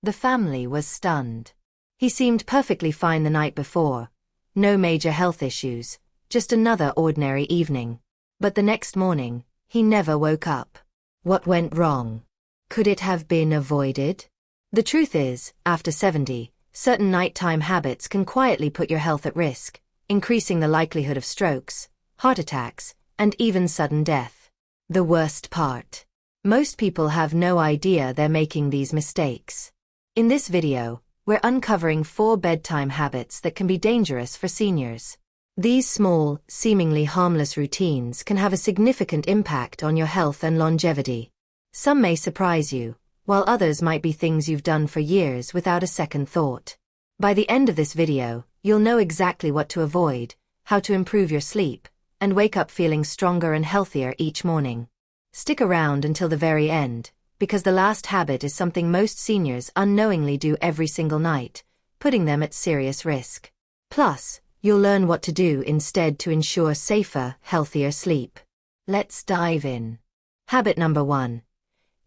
The family was stunned. He seemed perfectly fine the night before. No major health issues, just another ordinary evening. But the next morning, he never woke up. What went wrong? Could it have been avoided? The truth is, after 70, certain nighttime habits can quietly put your health at risk, increasing the likelihood of strokes, heart attacks, and even sudden death. The worst part. Most people have no idea they're making these mistakes. In this video, we're uncovering 4 bedtime habits that can be dangerous for seniors. These small, seemingly harmless routines can have a significant impact on your health and longevity. Some may surprise you, while others might be things you've done for years without a second thought. By the end of this video, you'll know exactly what to avoid, how to improve your sleep, and wake up feeling stronger and healthier each morning. Stick around until the very end, because the last habit is something most seniors unknowingly do every single night, putting them at serious risk. Plus, you'll learn what to do instead to ensure safer, healthier sleep. Let's dive in. Habit number 1.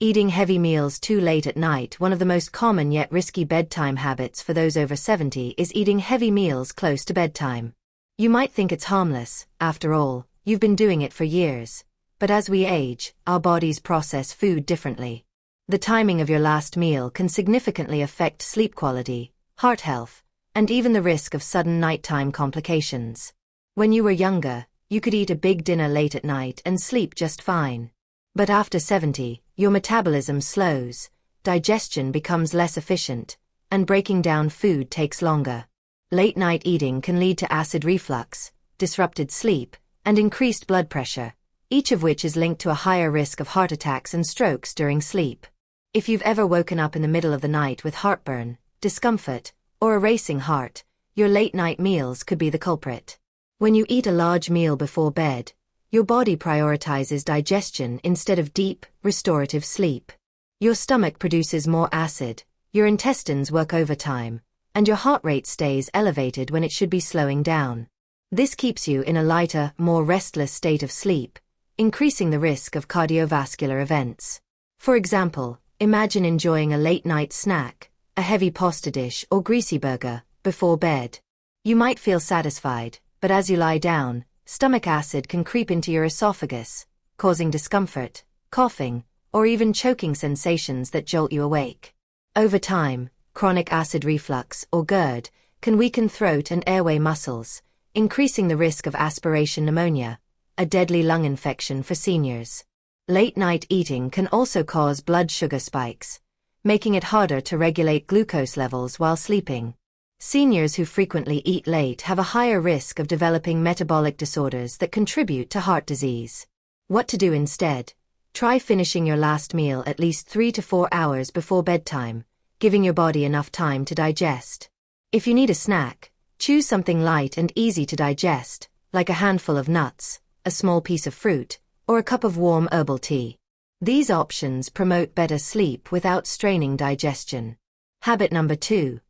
Eating heavy meals too late at night. One of the most common yet risky bedtime habits for those over 70 is eating heavy meals close to bedtime. You might think it's harmless, after all, you've been doing it for years. But as we age, our bodies process food differently. The timing of your last meal can significantly affect sleep quality, heart health, and even the risk of sudden nighttime complications. When you were younger, you could eat a big dinner late at night and sleep just fine. But after 70, your metabolism slows, digestion becomes less efficient, and breaking down food takes longer. Late-night eating can lead to acid reflux, disrupted sleep, and increased blood pressure, each of which is linked to a higher risk of heart attacks and strokes during sleep. If you've ever woken up in the middle of the night with heartburn, discomfort, or a racing heart, your late-night meals could be the culprit. When you eat a large meal before bed, your body prioritizes digestion instead of deep, restorative sleep. Your stomach produces more acid, your intestines work overtime, and your heart rate stays elevated when it should be slowing down. This keeps you in a lighter, more restless state of sleep, increasing the risk of cardiovascular events. For example, imagine enjoying a late-night snack, a heavy pasta dish or greasy burger, before bed. You might feel satisfied, but as you lie down, stomach acid can creep into your esophagus, causing discomfort, coughing, or even choking sensations that jolt you awake. Over time, chronic acid reflux, or GERD, can weaken throat and airway muscles, increasing the risk of aspiration pneumonia, a deadly lung infection for seniors. Late-night eating can also cause blood sugar spikes, making it harder to regulate glucose levels while sleeping. Seniors who frequently eat late have a higher risk of developing metabolic disorders that contribute to heart disease. What to do instead? Try finishing your last meal at least 3 to 4 hours before bedtime, giving your body enough time to digest. If you need a snack, choose something light and easy to digest, like a handful of nuts, a small piece of fruit, or a cup of warm herbal tea. These options promote better sleep without straining digestion. Habit number 2.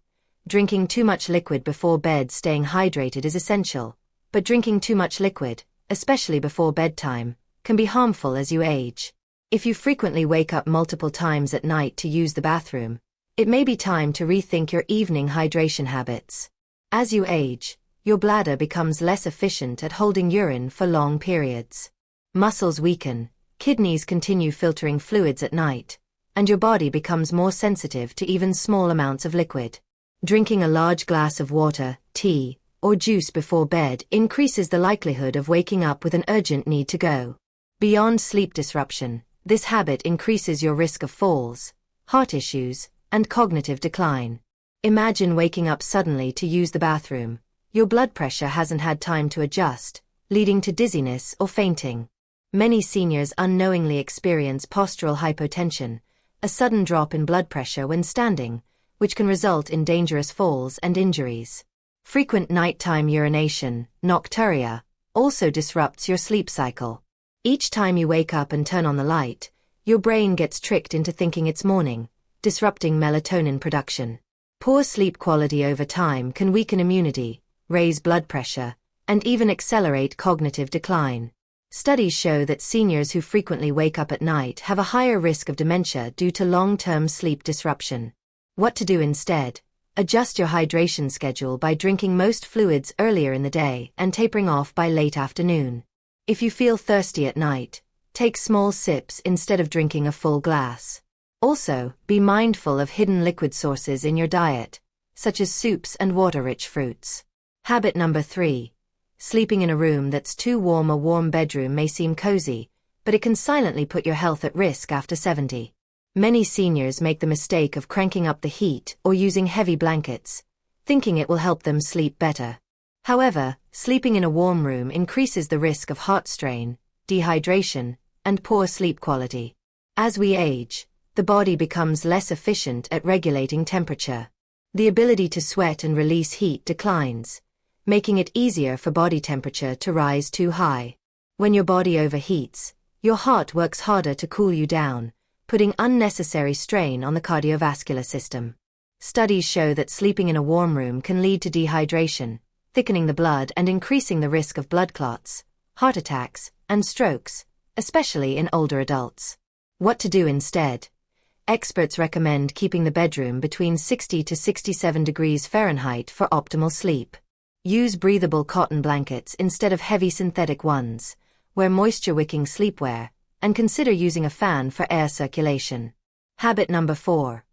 Drinking too much liquid before bed. Staying hydrated is essential, but drinking too much liquid, especially before bedtime, can be harmful as you age. If you frequently wake up multiple times at night to use the bathroom, it may be time to rethink your evening hydration habits. As you age, your bladder becomes less efficient at holding urine for long periods. Muscles weaken, kidneys continue filtering fluids at night, and your body becomes more sensitive to even small amounts of liquid. Drinking a large glass of water, tea, or juice before bed increases the likelihood of waking up with an urgent need to go. Beyond sleep disruption, this habit increases your risk of falls, heart issues, and cognitive decline. Imagine waking up suddenly to use the bathroom. Your blood pressure hasn't had time to adjust, leading to dizziness or fainting. Many seniors unknowingly experience postural hypotension, a sudden drop in blood pressure when standing, which can result in dangerous falls and injuries. Frequent nighttime urination, nocturia, also disrupts your sleep cycle. Each time you wake up and turn on the light, your brain gets tricked into thinking it's morning, disrupting melatonin production. Poor sleep quality over time can weaken immunity, raise blood pressure, and even accelerate cognitive decline. Studies show that seniors who frequently wake up at night have a higher risk of dementia due to long-term sleep disruption. What to do instead? Adjust your hydration schedule by drinking most fluids earlier in the day and tapering off by late afternoon. If you feel thirsty at night, take small sips instead of drinking a full glass. Also, be mindful of hidden liquid sources in your diet, such as soups and water-rich fruits. Habit number 3. Sleeping in a room that's too warm. A warm bedroom may seem cozy, but it can silently put your health at risk after 70. Many seniors make the mistake of cranking up the heat or using heavy blankets, thinking it will help them sleep better. However, sleeping in a warm room increases the risk of heart strain, dehydration, and poor sleep quality. As we age, the body becomes less efficient at regulating temperature. The ability to sweat and release heat declines, making it easier for body temperature to rise too high. When your body overheats, your heart works harder to cool you down, putting unnecessary strain on the cardiovascular system. Studies show that sleeping in a warm room can lead to dehydration, thickening the blood and increasing the risk of blood clots, heart attacks, and strokes, especially in older adults. What to do instead? Experts recommend keeping the bedroom between 60 to 67 degrees Fahrenheit for optimal sleep. Use breathable cotton blankets instead of heavy synthetic ones. Wear moisture-wicking sleepwear, and consider using a fan for air circulation. Habit number 4.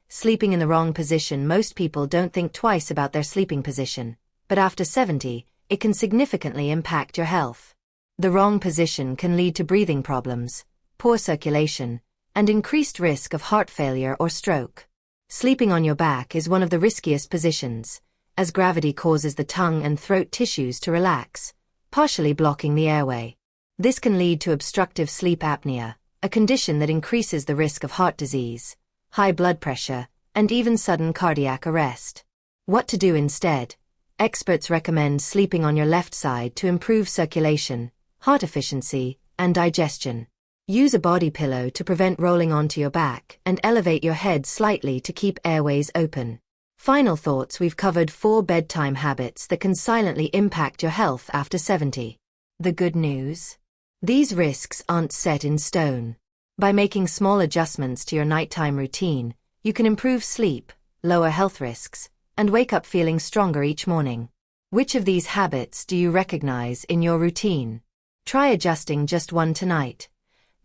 Sleeping in the wrong position. Most people don't think twice about their sleeping position, but after 70, it can significantly impact your health. The wrong position can lead to breathing problems, poor circulation, and increased risk of heart failure or stroke. Sleeping on your back is one of the riskiest positions, as gravity causes the tongue and throat tissues to relax, partially blocking the airway. This can lead to obstructive sleep apnea, a condition that increases the risk of heart disease, high blood pressure, and even sudden cardiac arrest. What to do instead? Experts recommend sleeping on your left side to improve circulation, heart efficiency, and digestion. Use a body pillow to prevent rolling onto your back and elevate your head slightly to keep airways open. Final thoughts: we've covered 4 bedtime habits that can silently impact your health after 70. The good news? These risks aren't set in stone. By making small adjustments to your nighttime routine, you can improve sleep, lower health risks, and wake up feeling stronger each morning. Which of these habits do you recognize in your routine? Try adjusting just one tonight.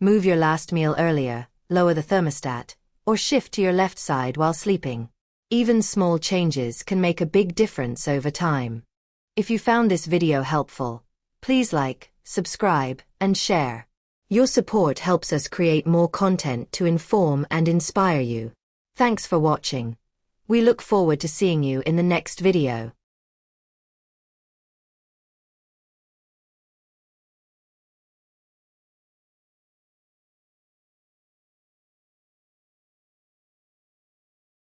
Move your last meal earlier, lower the thermostat, or shift to your left side while sleeping. Even small changes can make a big difference over time. If you found this video helpful, please like, subscribe, and share. Your support helps us create more content to inform and inspire you. Thanks for watching. We look forward to seeing you in the next video.